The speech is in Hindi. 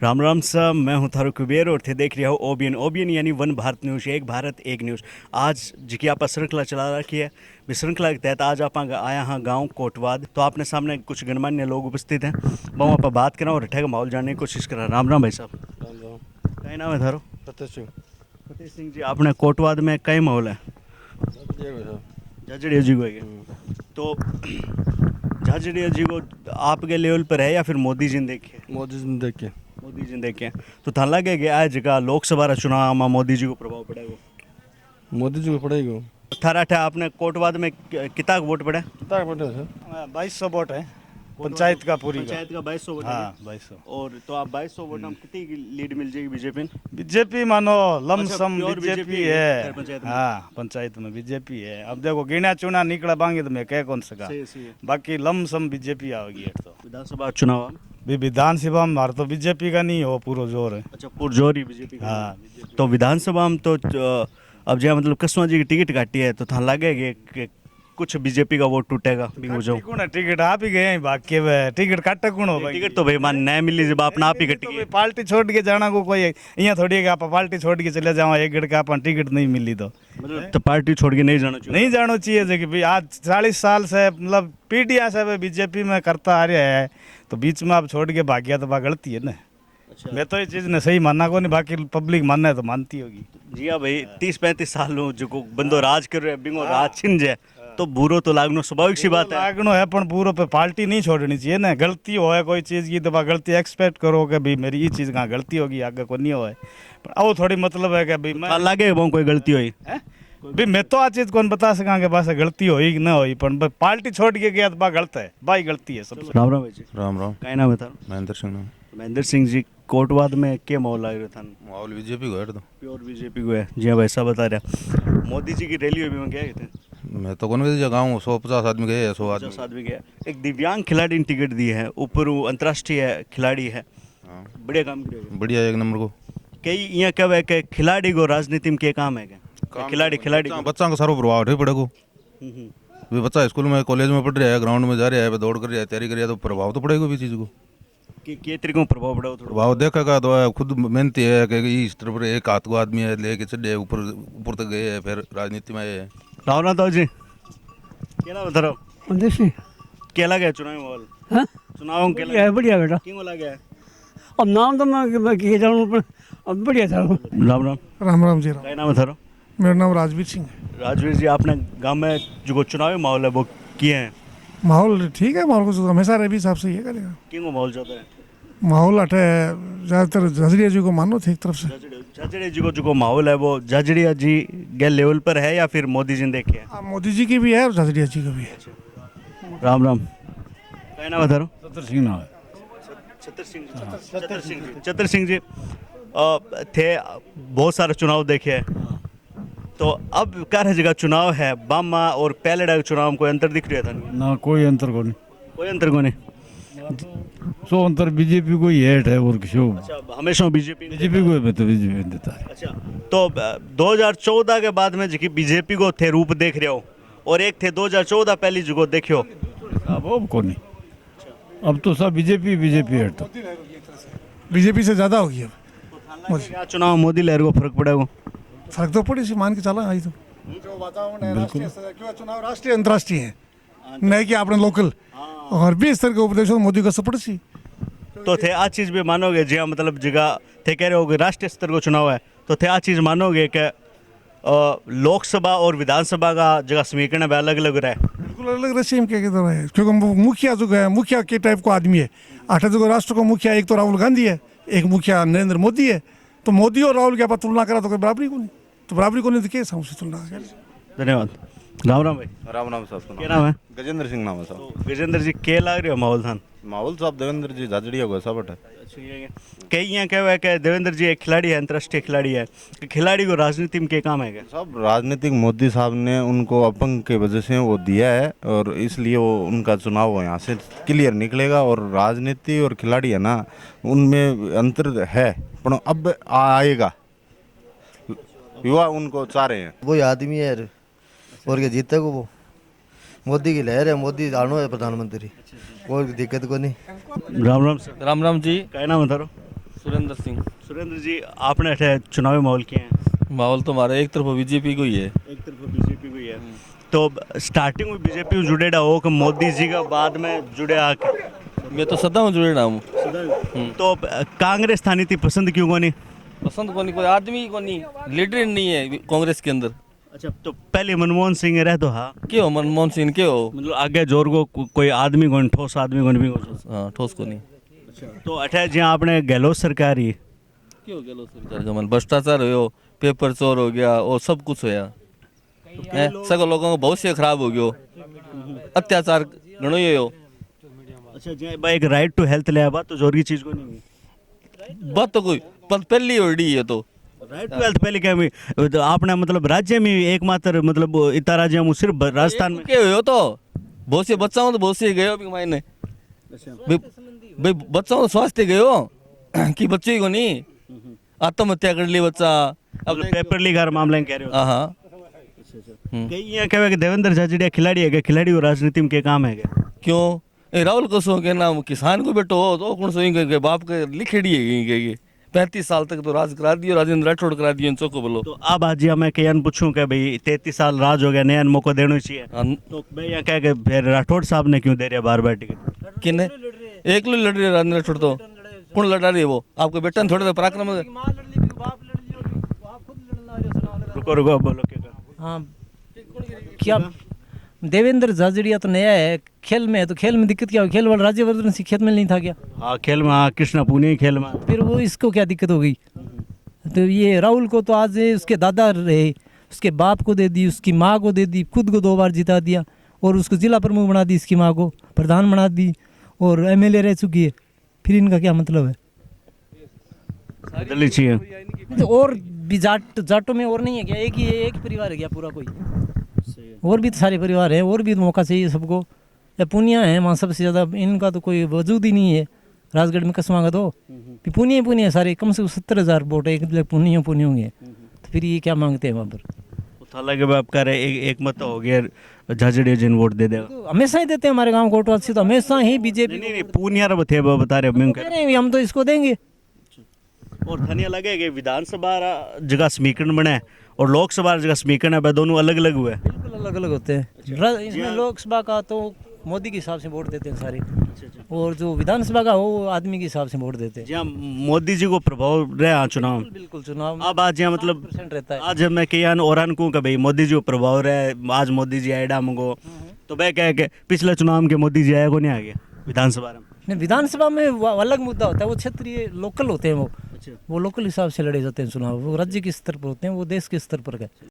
राम राम साहब, मैं हूं थारू कुबेर और थे देख रहा हूँ ओबीएन यानी वन भारत न्यूज़, एक भारत एक न्यूज़। आज जी आप श्रृंखला चला रखी है। इस श्रृंखला के तहत आज आप आया हाँ गांव कोटवाद। तो आपने सामने कुछ गणमान्य लोग उपस्थित हैं, वो आप बात करा और रठे का माहौल जानने की कोशिश करा। राम राम भाई साहब। राम राम। कई नाम है थारो? फतेह सिंह। फतेह सिंह जी, आपने कोटवाद में कई माहौल है? झाझड़िया जी को है क्या? तो झाझड़िया जी को आपके लेवल पर है या फिर मोदी जी ने देखे? मोदी जी ने देखे। मोदी जी ने देखे तो था लगे कि आज का लोकसभा रा चुनाव में मोदी जी को प्रभाव पड़ेगा? मोदी जी को पड़ेगा। अठारह आपने कोटवाद में कितना वोट पड़े? कितना पड़े सर? 2200 वोट है पंचायत का, पूरी पंचायत का 2200 वोट है। हाँ 2200। और तो आप 2200 वोट में कितनी की लीड मिल जाएगी बीजेपी? बीजेपी मानो लमसम प्योर बीजेपी BJP है। है पंचायत में। हाँ पंचायत में बीजेपी है। अब देखो गिना चुना निकला बांगे तो मैं कह कौन सका, सही है। बाकी लमसम बीजेपी आओगी। तो विधानसभा चुनाव भी विधानसभा में हमारा तो बीजेपी का नहीं हो पूरा जोर है। अच्छा पुरजोरी बीजेपी का। हाँ। तो विधानसभा में तो अब जो मतलब कसवा जी की टिकट काटी है तो था लगे कि कुछ बीजेपी का वोट टूटेगा बिंगो जो कौन है टिकट आप ही गए बाकी टिकट काटा कौन हो भाई? टिकट तो भाई मान नया मिली जब आपने आप ही कटी तो है। भाई पार्टी छोड़ के जाना को कोई यहाँ थोड़ी है कि आप पार्टी छोड़ के चले जाओ एक गढ़ का अपन टिकट नहीं मिली तो मतलब तो पार्टी छोड़ के नहीं जाना चाहिए। नहीं जाना चाहिए जो कि भाई आज 40 साल से मतलब पीढ़ियां से बीजेपी में करता आ रहा है, तो बीच में आप छोड़ के भाग गया तो वह गलती है ना। अच्छा। मैं तो ये चीज़ ने सही मानना को नहीं, बाकी पब्लिक मानना है तो मानती होगी। जी हाँ भाई, 30-35 साल हो जो को बंदो राज कर रहे बिंगो राज छिन जाए तो बुरो तो लागनो स्वाभाविक सी बात है। लागनो है पर पूरा पे पार्टी नहीं छोड़नी चाहिए ना। गलती हो है कोई चीज़ की तो वह गलती एक्सपेक्ट करो कि भाई मेरी ये चीज़ कहाँ गलती होगी, आगे को नहीं हो है। पर अब थोड़ी मतलब है कि भाई मैं लागे वो कोई गलती हुई हैं? भाई मैं तो आ चीज़ कौन बता सका कि बस गलती होई कि ना होई, पर पार्टी छोड़ के गया तो बा गलत है, भाई गलती है सबसे। राम राम भाई जी। राम राम। क्या नाम है था? महेंद्र सिंह नाम। महेंद्र सिंह जी, कोटवाद में क्या माहौल लग रहा था? माहौल बीजेपी को है तो। प्योर बीजेपी को है। जी हाँ भाई साहब बता रहा। मोदी जी की रैली हुई में क्या कहते हैं? मैं तो कौन जगह हूँ 150 आदमी गए हैं, 100 आदमी। 50 आदमी गया। एक दिव्यांग खिलाड़ी ने टिकट दी है, ऊपर वो अंतर्राष्ट्रीय खिलाड़ी है। हाँ। बढ़िया काम करेगा। बढ़िया एक नंबर को। कई यहाँ क्या है कि खिलाड़ी को राजनीति में क्या काम है क्या? खिलाड़ी बच्चा का सारा प्रभाव नहीं पड़ेगा। भी बच्चा स्कूल में कॉलेज में पढ़ रहा है, ग्राउंड में जा रहा है, दौड़ कर रहा है, तैयारी कर रहा है, तो प्रभाव तो पड़ेगा भी चीज़ को। के तरीकों प्रभाव पड़ा थोड़ा? प्रभाव देखेगा तो खुद मेहनती है कि इस तरफ एक हाथ को आदमी है लेके चढ़े ऊपर ऊपर तक गए हैं, फिर राजनीति में आए हैं। राव ना जी क्या नाम बता रहा हूँ? देखिए क्या लगा चुनाव माहौल? हाँ चुनाव के बढ़िया है, बढ़िया बेटा। क्यों लगा है? अब नाम तो मैं किए जाऊँ पर अब बढ़िया था। राम राम। राम राम जी राम। क्या नाम बता रहा हूँ? मेरा नाम राजवीर सिंह है। राजवीर जी, आपने गांव में जो चुनावी माहौल है वो किए हैं? माहौल ठीक है, माहौल को हमेशा रवि हिसाब से ये करेगा। क्यों माहौल चाहता है? माहौल अटे ज़्यादातर झाझड़िया जी को मानो थे एक तरफ से। झाझड़िया जी को जो माहौल है वो झाझड़िया जी के लेवल पर है या फिर मोदी जी ने देखे है? मोदी जी की भी है और झाझड़िया जी का भी है। राम राम। क्या नाम बता रहा हूँ? छतर सिंह नाम है। छतर सिंह जी थे, बहुत सारे चुनाव देखे हैं, तो अब क्या जगह चुनाव है बामा और पहले का चुनाव में कोई अंतर दिख रहा था? ना कोई अंतर को नहीं, कोई अंतर को नहीं। सो अंतर बीजेपी को ही हेट है और क्यों अच्छा, हमेशा बीजेपी को मैं तो बीजेपी देता है। अच्छा, तो 2014 के बाद में जी बीजेपी को थे रूप देख रहे हो और एक थे 2014 पहली जगह देखियो? अब को नहीं, अब तो सब बीजेपी है। तो बीजेपी से ज़्यादा होगी अब। क्या चुनाव मोदी लहर को फर्क पड़ेगा? फर्क तो पड़ी सी, मान के चला आई तो। जो वातावरण है राष्ट्रीय क्यों चुनाव राष्ट्रीय अंतर्राष्ट्रीय है, नहीं कि आपने लोकल। और भी स्तर के उपदेशों मोदी को सपोर्ट सी तो थे आ चीज़ भी मानोगे जी? मतलब जगह थे कह रहे हो कि राष्ट्रीय स्तर को चुनाव है, तो थे आ चीज़ मानोगे कि लोकसभा और विधानसभा का जगह समीकरण है अलग अलग रहा है? बिल्कुल अलग रसीम के तरह है, क्योंकि मुखिया जो है मुखिया के टाइप को आदमी है। 8 जो राष्ट्र को मुखिया एक तो राहुल गांधी है, एक मुखिया नरेंद्र मोदी है। तो मोदी और राहुल के आप तुलना करा तो कोई बराबरी को नहीं, तो बराबरी को नहीं तो क्या समझ तुलना। धन्यवाद। राम राम भाई। राम राम साहब। क्या नाम है? गजेंद्र सिंह नाम है साहब। तो गजेंद्र जी क्या लग रही हो माहौल था? माहौल साहब देवेंद्र जी झाझड़िया को सब है। कई यहाँ क्या हुआ है देवेंद्र जी एक खिलाड़ी है, अंतर्राष्ट्रीय खिलाड़ी है, कि खिलाड़ी को राजनीति में क्या काम है क्या? सब राजनीतिक मोदी साहब ने उनको अपंग के वजह से वो दिया है और इसलिए वो उनका चुनाव यहाँ से क्लियर निकलेगा। और राजनीति और खिलाड़ी है ना, उनमें अंतर है पर अब आएगा। युवा उनको चाह रहे हैं। वो आदमी है और क्या जीतेगा वो। मोदी की लहर है, मोदी आनो है प्रधानमंत्री, कोई दिक्कत को नहीं। राम राम सर। राम राम जी। क्या नाम बता रहा? सुरेंद्र सिंह। सुरेंद्र जी आपने अठे चुनावी माहौल किए हैं, माहौल तो हमारा एक तरफ बीजेपी को ही है। एक तरफ बीजेपी को ही है, तो स्टार्टिंग में बीजेपी जुड़ेड़ा हो कि मोदी जी का बाद में जुड़े आके? मैं तो सदा हूँ जुड़ेड़ा हूँ। तो कांग्रेस थानी थी पसंद क्यों को नहीं? पसंद को नहीं, कोई आदमी को नहीं, लीडर नहीं है कांग्रेस के अंदर। अच्छा, तो पहले मनमोहन सिंह रह तो हाँ, क्यों मनमोहन सिंह के हो? मतलब आगे जोर को कोई आदमी को ठोस आदमी को भी हाँ ठोस को नहीं। तो अठे जहाँ आपने गहलोत सरकार ही क्यों गहलोत सरकार का मन भ्रष्टाचार हो, पेपर चोर हो गया और सब कुछ होया है, सगो लोगों का भविष्य खराब हो गयो, अत्याचार घणो ही हो। अच्छा जी, भाई एक राइट टू हेल्थ ले बात तो जोर की चीज को नहीं, बात तो कोई पहली ओडी है तो राइट टू हेल्थ पहले क्या में तो आपने मतलब राज्य में एकमात्र मतलब इतना राज्य में सिर्फ राजस्थान में के हो तो बहुत से बच्चा तो बहुत से गयो भी मायने भाई बच्चा तो स्वास्थ्य गयो कि बच्चे को नहीं आत्महत्या कर ली बच्चा अब पेपर लीक हर मामले में कह रहे हो। हाँ कई यहाँ कहे कि देवेंद्र झाझड़िया खिलाड़ी है, खिलाड़ी और राजनीति में क्या काम है क्या? क्यों ए राहुल कसो के नाम किसान को बेटो हो तो कौन सो के बाप के लिखेड़ी है 35 साल तक तो राज करा दियो, राजेंद्र राठौड़ करा दियो चौको बोलो। तो अब आज जी मैं कहीं पूछूं कि भाई 33 साल राज हो गया, नया मौका देना चाहिए, हाँ, तो भाई यहाँ कह के फिर राठौड़ साहब ने क्यों दे रहे बार बार टिकट? किन्ने एक लो लड़ रही है राजेंद्र राठौड़ तो कौन लड़ा रही है वो? आपके बेटा ने थोड़े तो पराक्रम रुको रुको बोलो क्या? हाँ क्या देवेंद्र झाझड़िया तो नया है, खेल में है तो खेल में दिक्कत क्या हुई? खेल वाला राज्यवर्धन सिंह खेत में नहीं था क्या? हाँ खेल में, हाँ कृष्णा पुणे खेल में, फिर वो इसको क्या दिक्कत हो गई? तो ये राहुल को तो आज उसके दादा रहे, उसके बाप को दे दी, उसकी माँ को दे दी, खुद को 2 बार जिता दिया और उसको जिला प्रमुख बना दी, इसकी माँ को प्रधान बना दी और MLA रह चुकी है। फिर इनका क्या मतलब है? बदलनी चाहिए। तो और भी जाटों में और नहीं है क्या? एक ही परिवार है क्या पूरा? कोई और भी तो सारे परिवार हैं, और भी तो मौका चाहिए सबको। या पुनिया है वहाँ सबसे ज़्यादा, इनका तो कोई वजूद ही नहीं है राजगढ़ में कसमा का तो पुनिया सारे कम से कम 70,000 वोट एक पुनिया होंगे, तो फिर ये क्या मांगते हैं वहाँ पर? हालांकि बाप कह रहे एक मत हो गया झाझड़िया जिन वोट दे देगा, तो हमेशा ही देते हैं हमारे गाँव कोटवाद से, तो हमेशा ही बीजेपी नहीं पूनिया थे बता रहे हम तो इसको देंगे। और धनिया लगे कि विधानसभा जगह समीकरण बने और लोकसभा जगह समीकरण है, दोनों अलग अलग हुए, बिल्कुल अलग अलग होते हैं। इसमें लोकसभा का तो मोदी के हिसाब से वोट देते हैं सारे, और जो विधानसभा का वो आदमी के हिसाब से वोट देते हैं। जहाँ मोदी जी को प्रभाव रहा चुनाव, बिल्कुल चुनाव अब आज यहाँ मतलब % रहता है। आज मैं कहीं और कहूँ कि भाई मोदी जी को प्रभाव रहे, आज मोदी जी आए डामगो, तो भाई कह के पिछले चुनाव के मोदी जी आए को नहीं आ गया विधानसभा में? नहीं, विधानसभा में वो अलग मुद्दा होता है, वो क्षेत्रीय लोकल होते हैं, वो लोकल हिसाब से लड़े जाते हैं चुनाव, वो राज्य के स्तर पर होते हैं, वो देश के स्तर पर है।